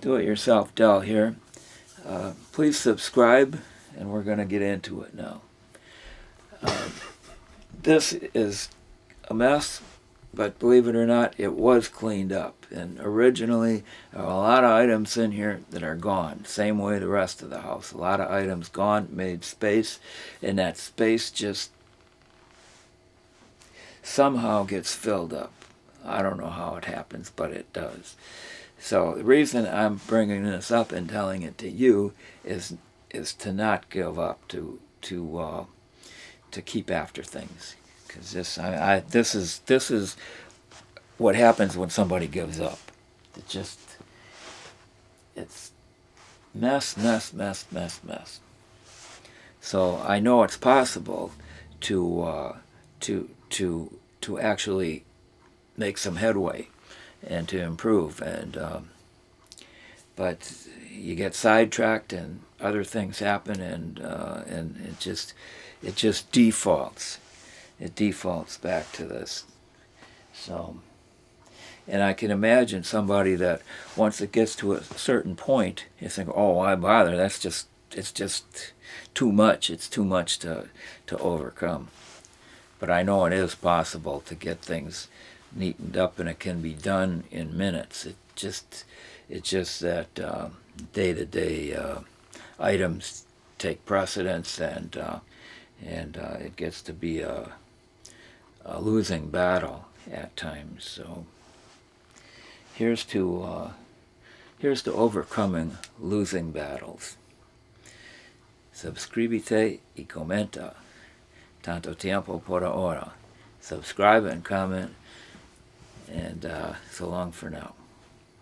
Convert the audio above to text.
Do-It-Yourself Del here. Please subscribe, and we're going to get into it now. This is a mess, but believe it or not, it was cleaned up. And originally, there are a lot of items in here that are gone. Same way the rest of the house. A lot of items gone, made space, and that space just somehow gets filled up. I don't know how it happens, but it does. So the reason I'm bringing this up and telling it to you is to not give up, to keep after things, because this is what happens when somebody gives up. It's mess, mess, mess, mess, mess. So I know it's possible to actually make some headway and to improve, but you get sidetracked and other things happen, and it just defaults. It defaults back to this. So, and I can imagine somebody that once it gets to a certain point, you think, oh, why bother? It's just too much. It's too much to overcome. But I know it is possible to get things neatened up, and it can be done in minutes. It's just that day-to-day items take precedence, and it gets to be a losing battle at times. So here's to overcoming losing battles. Subscribite y comenta. Tanto tiempo por ahora. Subscribe and comment, and so long for now.